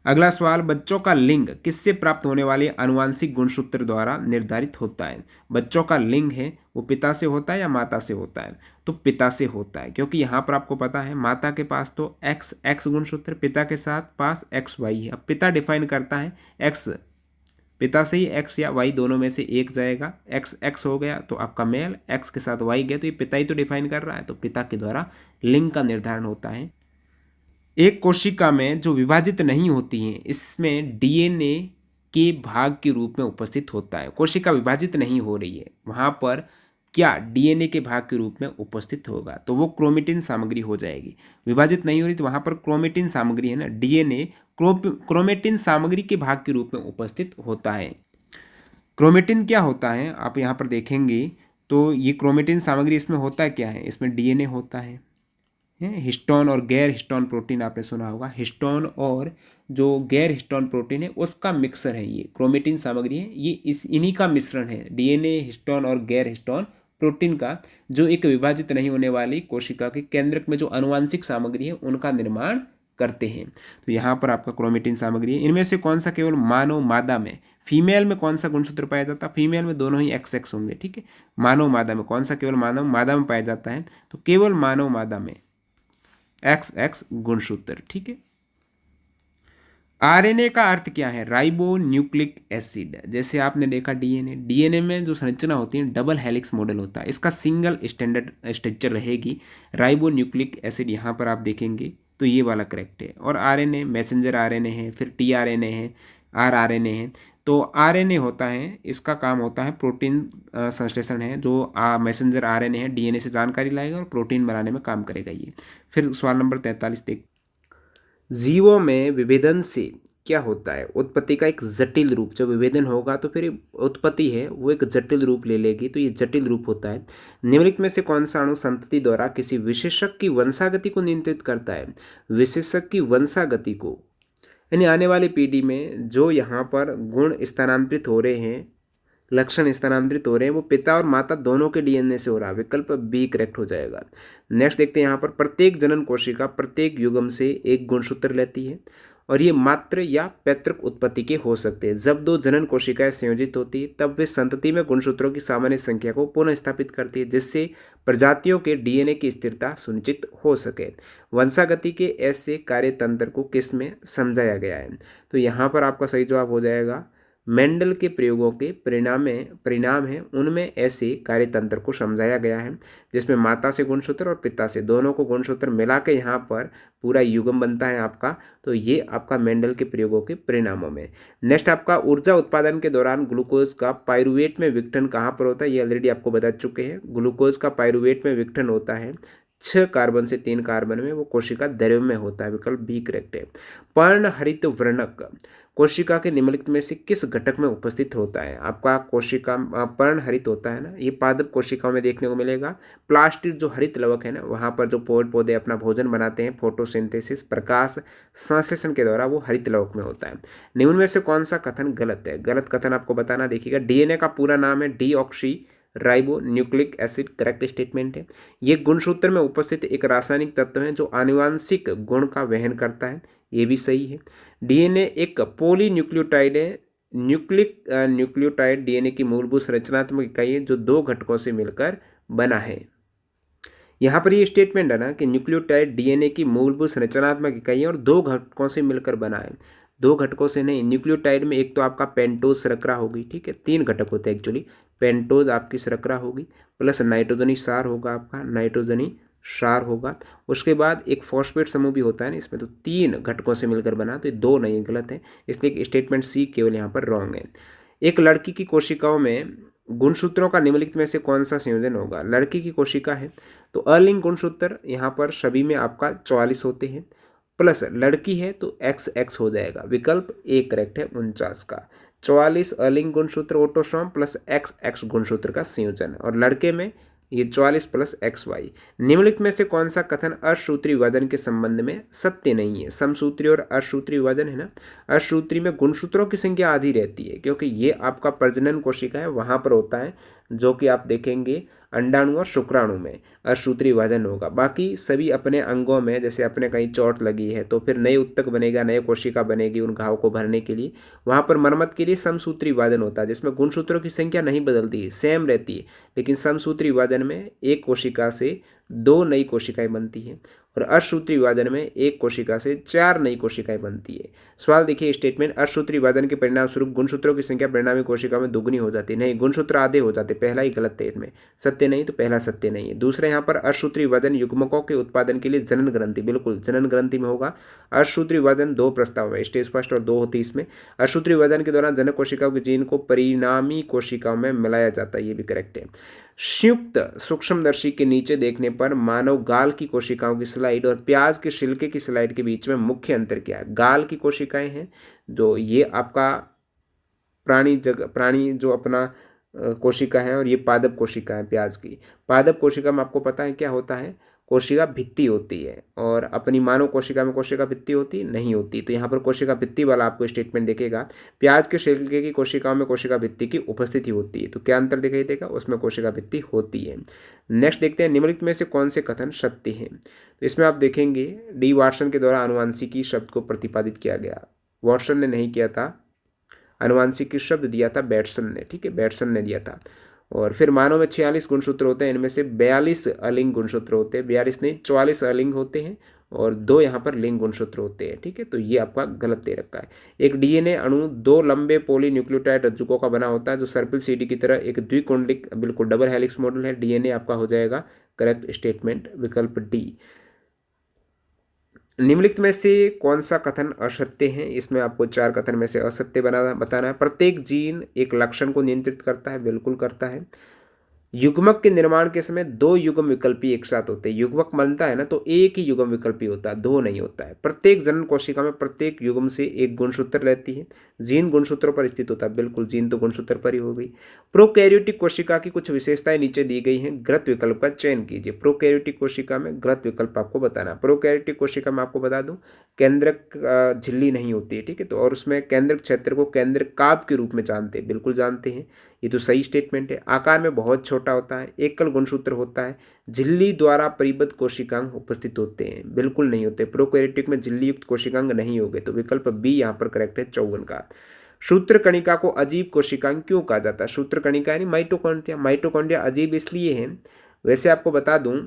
अगला सवाल, बच्चों का लिंग किससे प्राप्त होने वाले आनुवांशिक गुणसूत्र द्वारा निर्धारित होता है? बच्चों का लिंग है वो पिता से होता है या माता से होता है? तो पिता से होता है, क्योंकि यहाँ पर आपको पता है माता के पास तो एक्स एक्स गुणसूत्र, पिता के साथ पास एक्स वाई है। अब पिता डिफाइन करता है एक्स, पिता से ही एक्स या वाई दोनों में से एक जाएगा। एक्स एक्स हो गया तो आपका मेल, एक्स के साथ वाई गया तो ये पिता ही तो डिफाइन कर रहा है, तो पिता के द्वारा लिंग का निर्धारण होता है। एक कोशिका में जो विभाजित नहीं होती हैं इसमें डीएनए के भाग के रूप में उपस्थित होता है। कोशिका विभाजित नहीं हो रही है, वहाँ पर क्या डीएनए के भाग के रूप में उपस्थित होगा? तो वो क्रोमेटिन सामग्री हो जाएगी। विभाजित नहीं हो रही तो वहाँ पर क्रोमेटिन सामग्री है ना, डीएनए क्रोमेटिन सामग्री के भाग के रूप में उपस्थित होता है। क्रोमेटिन क्या होता है आप यहाँ पर देखेंगे तो ये क्रोमेटिन सामग्री इसमें होता क्या है? इसमें डीएनए होता है, हिस्टोन और गैर हिस्टोन प्रोटीन आपने सुना होगा। हिस्टोन और जो गैर हिस्टोन प्रोटीन है उसका मिक्सर है ये क्रोमेटिन सामग्री है, ये इन्हीं का मिश्रण है, डीएनए, हिस्टोन और गैर हिस्टोन प्रोटीन का, जो एक विभाजित नहीं होने वाली कोशिका के केंद्रक में जो आनुवांशिक सामग्री है उनका निर्माण करते हैं। तो यहाँ पर आपका क्रोमेटिन सामग्री है। इनमें से कौन सा केवल मानव मादा में, फीमेल में कौन सा गुणसूत्र पाया जाता है? फीमेल में दोनों ही एक्स एक्स होंगे, ठीक है। मानव मादा में कौन सा केवल मानव मादा में पाया जाता है? तो केवल मानव मादा में एक्स एक्स गुणसूत्र, ठीक है। आरएनए का अर्थ क्या है? Ribo nucleic acid. जैसे आपने देखा डीएनए, डीएनए में जो संरचना होती है डबल हेलिक्स मॉडल होता है, इसका सिंगल स्टैंडर्ड स्ट्रक्चर रहेगी। राइबो न्यूक्लिक एसिड यहाँ पर आप देखेंगे तो ये वाला करेक्ट है। और आरएनए मैसेंजर आरएनए है, फिर टीआरएनए है, आरआरएनए है। तो आरएनए होता है, इसका काम होता है प्रोटीन संश्लेषण है, जो मैसेंजर आरएनए है डीएनए से जानकारी लाएगा और प्रोटीन बनाने में काम करेगा ये। फिर सवाल नंबर 43 देख, जीवों में विभेदन से क्या होता है? उत्पत्ति का एक जटिल रूप, जब विभेदन होगा तो फिर उत्पत्ति है वो एक जटिल रूप ले लेगी, तो ये जटिल रूप होता है। निम्नलिखित में से कौन सा अणु संतति द्वारा किसी विशेषक की वंशागति को नियंत्रित करता है? विशेषक की वंशागति को, यानी आने वाली पीढ़ी में जो यहाँ पर गुण स्थानांतरित हो रहे हैं, लक्षण स्थानांतरित हो रहे हैं, वो पिता और माता दोनों के डीएनए से हो रहा है। विकल्प बी करेक्ट हो जाएगा। नेक्स्ट देखते हैं यहाँ पर, प्रत्येक जनन कोशिका प्रत्येक युग्म से एक गुणसूत्र लेती है और ये मातृ या पैतृक उत्पत्ति के हो सकते हैं। जब दो जनन कोशिकाएं संयोजित होती है तब वे संतति में गुणसूत्रों की सामान्य संख्या को पुनः स्थापित करती है, जिससे प्रजातियों के डीएनए की स्थिरता सुनिश्चित हो सके। वंशागति के ऐसे कार्यतंत्र को किस में समझाया गया है? तो यहाँ पर आपका सही जवाब हो जाएगा मेंडल के प्रयोगों के परिणाम हैं उनमें ऐसे कार्यतंत्र को समझाया गया है, जिसमें माता से गुणसूत्र और पिता से दोनों को गुणसूत्र मिला के यहाँ पर पूरा युग्म बनता है आपका। तो ये आपका मेंडल के प्रयोगों के परिणामों में। नेक्स्ट आपका, ऊर्जा उत्पादन के दौरान ग्लूकोज का पाइरुवेट में विघटन कहाँ पर होता है? ये ऑलरेडी आपको बता चुके हैं। ग्लूकोज का पाइरुवेट में विघटन होता है 6 कार्बन से 3 कार्बन में, वो कोशिका द्रव्य में होता है। विकल्प बी करेक्ट है। पर्णहरित वर्णक कोशिका के निम्नलिखित में से किस घटक में उपस्थित होता है? आपका कोशिका पर्णहरित होता है ना, ये पादप कोशिकाओं में देखने को मिलेगा। प्लास्टिड जो हरित लवक है ना, वहाँ पर जो पेड़ पौधे अपना भोजन बनाते हैं, फोटोसिंथेसिस प्रकाश संश्लेषण के द्वारा, वो हरित लवक में होता है। निम्न में से कौन सा कथन गलत है? गलत कथन आपको बताना, देखिएगा। डीएनए का पूरा नाम है deoxy ribo nucleic acid, correct statement है। ये गुणसूत्र में उपस्थित एक रासायनिक तत्व है जो आनुवांशिक गुण का वहन करता है, ये भी सही है। डीएनए एक पॉलीन्यूक्लियोटाइड है। न्यूक्लियोटाइड डीएनए की मूलभूत रचनात्मक इकाई है जो 2 घटकों से मिलकर बना है। यहाँ पर ये स्टेटमेंट है ना कि न्यूक्लियोटाइड डीएनए की मूलभूत रचनात्मक इकाई है और 2 घटकों से मिलकर बना है। 2 घटकों से नहीं, न्यूक्लियोटाइड में एक तो आपका पेंटोज श्रृंखला होगी, ठीक है, 3 घटक होते हैं एक्चुअली। पेंटोज आपकी श्रृंखला होगी, प्लस नाइट्रोजनी क्षार होगा, आपका नाइट्रोजनी क्षार होगा। उसके बाद एक फॉस्फेट समूह भी होता है ना इसमें, तो 3 घटकों से मिलकर बना, तो ये 2 नहीं, गलत है, इसलिए स्टेटमेंट सी केवल यहाँ पर रॉन्ग है। एक लड़की की कोशिकाओं में गुणसूत्रों का निम्नलिखित में से कौन सा संयोजन होगा? लड़की की कोशिका है तो अलिंग गुणसूत्र यहाँ पर सभी में आपका 44 होते हैं, प्लस लड़की है तो एक्स एक्स हो जाएगा। विकल्प ए करेक्ट है 49 का। 44 अलिंग गुणसूत्र ऑटोसोम प्लस एक्स एक्स गुणसूत्र का संयोजन है, और लड़के में ये 44 प्लस XY। निम्नलिखित में से कौन सा कथन असूत्री विभाजन के संबंध में सत्य नहीं है? समसूत्री और असूत्री विभाजन है ना। असूत्री में गुणसूत्रों की संख्या आधी रहती है, क्योंकि ये आपका प्रजनन कोशिका है, वहां पर होता है, जो कि आप देखेंगे अंडाणु और शुक्राणु में असूत्री विभाजन होगा। बाकी सभी अपने अंगों में, जैसे अपने कहीं चोट लगी है तो फिर नए उत्तक बनेगा, नए कोशिका बनेगी उन घाव को भरने के लिए, वहां पर मरम्मत के लिए समसूत्री विभाजन होता है, जिसमें गुणसूत्रों की संख्या नहीं बदलती है, सेम रहती है। लेकिन समसूत्री विभाजन में एक कोशिका से 2 नई कोशिकाएं बनती हैं और असूत्री विभाजन में एक कोशिका से 4 नई कोशिकाएं बनती है। सवाल देखिए, स्टेटमेंट असूत्री विभाजन के परिणाम स्वरूप गुणसूत्रों की संख्या परिणामी कोशिका में दुगनी हो जाती है। नहीं, गुणसूत्र आधे हो जाते, पहला ही गलत है इसमें, सत्य नहीं, तो पहला सत्य नहीं है। दूसरा यहाँ पर असूत्री विभाजन युग्मकों के उत्पादन के लिए जनन ग्रंथि, बिल्कुल जनन ग्रंथि में होगा। असूत्री विभाजन 2 प्रस्ताव है, स्टेज फर्स्ट और 2 होती है इसमें। असूत्री विभाजन के दौरान जनक कोशिकाओं के जीन को परिणामी कोशिकाओं में मिलाया जाता है, ये भी करेक्ट है। संयुक्त सूक्ष्मदर्शी के नीचे देखने पर मानव गाल की कोशिकाओं की स्लाइड और प्याज के छिलके की स्लाइड के बीच में मुख्य अंतर क्या है? गाल की कोशिकाएं हैं जो ये आपका प्राणी जो अपना कोशिका है, और ये पादप कोशिका है प्याज की। पादप कोशिका में आपको पता है क्या होता है? कोशिका भित्ति होती है, और अपनी मानव कोशिका में कोशिका भित्ति होती नहीं होती। तो यहाँ पर कोशिका भित्ति वाला आपको स्टेटमेंट दिखेगा। प्याज के छिलके की कोशिकाओं में कोशिका भित्ति की उपस्थिति होती है, तो क्या अंतर दिखाई देगा? उसमें कोशिका भित्ति होती है। नेक्स्ट देखते हैं, निम्नलिखित में से कौन से कथन सत्य हैं? तो इसमें आप देखेंगे डी वाटसन के द्वारा आनुवांशिकी शब्द को प्रतिपादित किया गया। वाटसन ने नहीं किया था, आनुवांशिकी शब्द दिया था बैटसन ने, ठीक है, बैटसन ने दिया था। और फिर मानव में 46 गुणसूत्र होते हैं, इनमें से 42 अलिंग गुणसूत्र होते हैं, 42 नहीं 44 अलिंग होते हैं, और 2 यहाँ पर लिंग गुणसूत्र होते हैं, ठीक है। तो ये आपका गलत दे रखा है। एक डीएनए अणु 2 लंबे पॉलीन्यूक्लियोटाइड रज्जुकों का बना होता है, जो सर्पिल सीडी की तरह एक द्विकुंडलिक बिल्कुल डबल हेलिक्स मॉडल है। डीएनए आपका हो जाएगा करेक्ट स्टेटमेंट, विकल्प डी। निम्नलिखित में से कौन सा कथन असत्य है? इसमें आपको 4 कथन में से असत्य बताना है। प्रत्येक जीन एक लक्षण को नियंत्रित करता है, बिल्कुल करता है। युग्मक के निर्माण के समय 2 युग्म विकल्पी एक साथ होते हैं। युग्मक बनता है ना, तो एक ही युग्म विकल्पी होता है, 2 नहीं होता है। प्रत्येक जनन कोशिका में प्रत्येक युग्म से एक गुणसूत्र रहती है। जीन गुणसूत्रों पर स्थित होता है, बिल्कुल जीन तो गुणसूत्र पर ही हो गई। प्रोकैरियोटिक कोशिका की कुछ विशेषताएं नीचे दी गई हैं, गलत विकल्प का चयन कीजिए। प्रोकैरियोटिक कोशिका में गलत विकल्प आपको बताना। प्रोकैरियोटिक कोशिका में आपको बता दूं, केंद्रक झिल्ली नहीं होती है, ठीक है, तो और उसमें केंद्रक क्षेत्र को केंद्रक काप के रूप में जानते हैं, बिल्कुल जानते हैं, ये तो सही स्टेटमेंट है। आकार में बहुत छोटा होता है, एकल गुणसूत्र होता है, झिल्ली द्वारा परिबद्ध कोशिकांग उपस्थित होते हैं, बिल्कुल नहीं होते। प्रोकैरियोटिक में झिल्ली युक्त कोशिकांग नहीं होंगे, तो विकल्प बी यहाँ पर करेक्ट है 54 का। सूत्र कणिका को अजीब कोशिकांग क्यों कहा जाता है? सूत्र कणिका यानी माइटोकॉन्ड्रिया। माइटोकॉन्ड्रिया अजीब इसलिए है, वैसे आपको बता दूं,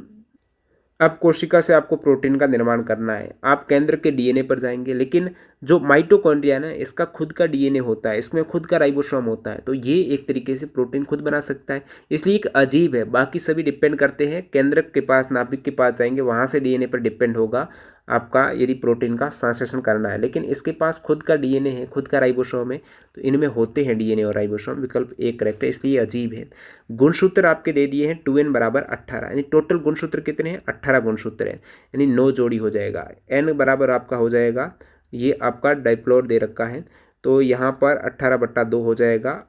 अब कोशिका से आपको प्रोटीन का निर्माण करना है, आप केंद्र के डीएनए पर जाएंगे, लेकिन जो माइटोकॉन्ड्रिया ना, इसका खुद का डीएनए होता है, इसमें खुद का राइबोसोम होता है, तो ये एक तरीके से प्रोटीन खुद बना सकता है, इसलिए एक अजीब है। बाकी सभी डिपेंड करते हैं केंद्रक के पास, नाभिक के पास जाएंगे, वहाँ से डीएनए पर डिपेंड होगा आपका यदि प्रोटीन का संश्लेषण करना है, लेकिन इसके पास खुद का डीएनए है, खुद का राइबोसोम है, तो इनमें होते हैं डीएनए और राइबोसोम, विकल्प एक करेक्ट है, इसलिए अजीब है। गुणसूत्र आपके दे दिए हैं 2n बराबर 18, यानी टोटल गुणसूत्र कितने हैं? 18 गुणसूत्र है, यानी 9 जोड़ी हो जाएगा। n बराबर आपका हो जाएगा, ये आपका डाइप्लोर दे रखा है, तो यहाँ पर 18/2 हो जाएगा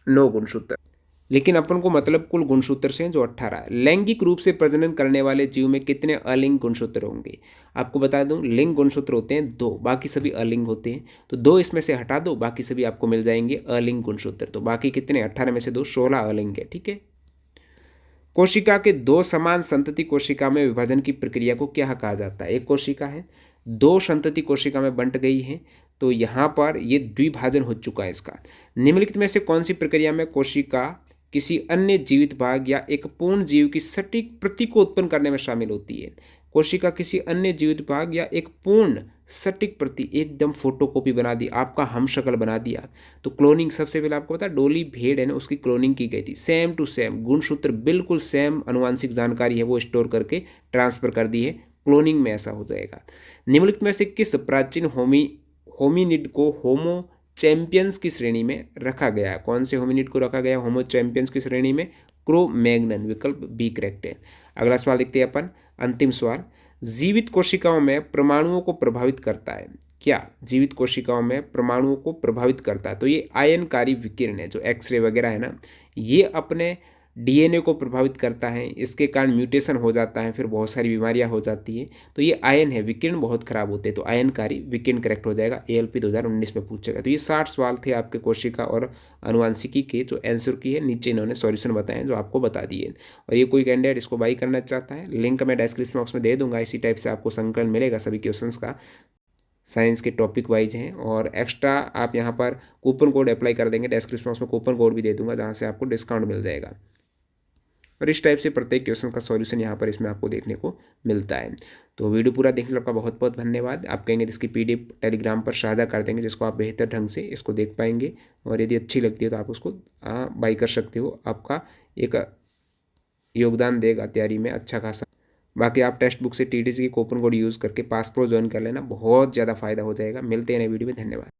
9 गुणसूत्र, लेकिन अपन को मतलब कुल गुणसूत्र से जो 18 है। लैंगिक रूप से प्रजनन करने वाले जीव में कितने अलिंग गुणसूत्र होंगे? आपको बता दूं, लिंग गुणसूत्र होते हैं 2, बाकी सभी अलिंग होते हैं, तो 2 इसमें से हटा दो, बाकी सभी आपको मिल जाएंगे अलिंग गुणसूत्र। तो बाकी कितने? 18 में से 2, 16 अलिंग है, ठीक है। कोशिका के 2 समान संतति कोशिका में विभाजन की प्रक्रिया को क्या कहा जाता है? एक कोशिका है, 2 संतति कोशिका में बंट गई है, तो यहाँ पर ये द्विभाजन हो चुका है इसका। निम्नलिखित में से कौन सी प्रक्रिया में कोशिका किसी अन्य जीवित भाग या एक पूर्ण जीव की सटीक प्रति को उत्पन्न करने में शामिल होती है? कोशिका किसी अन्य जीवित भाग या एक पूर्ण सटीक प्रति, एकदम फोटोकॉपी बना दी, आपका हम शक्ल बना दिया। तो क्लोनिंग सबसे पहले आपको पता, डोली भेड़ है ना, उसकी क्लोनिंग की गई थी, सेम टू सेम गुणसूत्र बिल्कुल सेम आनुवांशिक जानकारी है वो स्टोर करके ट्रांसफर कर दी है, क्लोनिंग में ऐसा हो जाएगा। निम्नलिखित में से किस प्राचीन होमिनिड को होमो चैंपियंस की श्रेणी में रखा गया है? कौन से होमिनिड को रखा गया होमो चैंपियंस की श्रेणी में? क्रो-मैग्नन, विकल्प बी करेक्ट है। अगला सवाल देखते हैं अपन, अंतिम सवाल। जीवित कोशिकाओं में परमाणुओं को प्रभावित करता है क्या? जीवित कोशिकाओं में परमाणुओं को प्रभावित करता है, तो ये आयनकारी विकिरण है, जो एक्सरे वगैरह है ना, ये अपने डीएनए को प्रभावित करता है, इसके कारण म्यूटेशन हो जाता है, फिर बहुत सारी बीमारियां हो जाती है। तो ये आयन है, विकिरण बहुत खराब होते हैं, तो आयनकारी विकिरण करेक्ट हो जाएगा, एएलपी 2019 में पूछेगा। तो ये 60 सवाल थे आपके कोशिका और अनुवांशिकी के, जो आंसर की है नीचे इन्होंने सॉल्यूशन बताए हैं जो आपको बता दिए। और ये कोई कैंडिडेट इसको बाई करना चाहता है, लिंक मैं डिस्क्रिप्शन बॉक्स में दे दूंगा। इसी टाइप से आपको संकलन मिलेगा सभी क्वेश्चन का, साइंस के टॉपिक वाइज हैं। और एक्स्ट्रा आप यहाँ पर कूपन कोड अप्लाई कर देंगे, डिस्क्रिप्शन बॉक्स में कूपन कोड भी दे दूंगा जहाँ से आपको डिस्काउंट मिल जाएगा। और इस टाइप से प्रत्येक क्वेश्चन का सॉल्यूशन यहाँ पर इसमें आपको देखने को मिलता है। तो वीडियो पूरा देखने का बहुत बहुत धन्यवाद। आप कहेंगे इसकी पीडीएफ टेलीग्राम पर साझा कर देंगे, जिसको आप बेहतर ढंग से इसको देख पाएंगे। और यदि अच्छी लगती है तो आप उसको बाई कर सकते हो, आपका एक योगदान देगा तैयारी में अच्छा खासा। बाकी आप टेक्स्ट बुक से टीटीसी की कूपन कोड यूज़ करके पास प्रो ज्वाइन कर लेना, बहुत ज़्यादा फायदा हो जाएगा। मिलते हैं नए वीडियो में, धन्यवाद।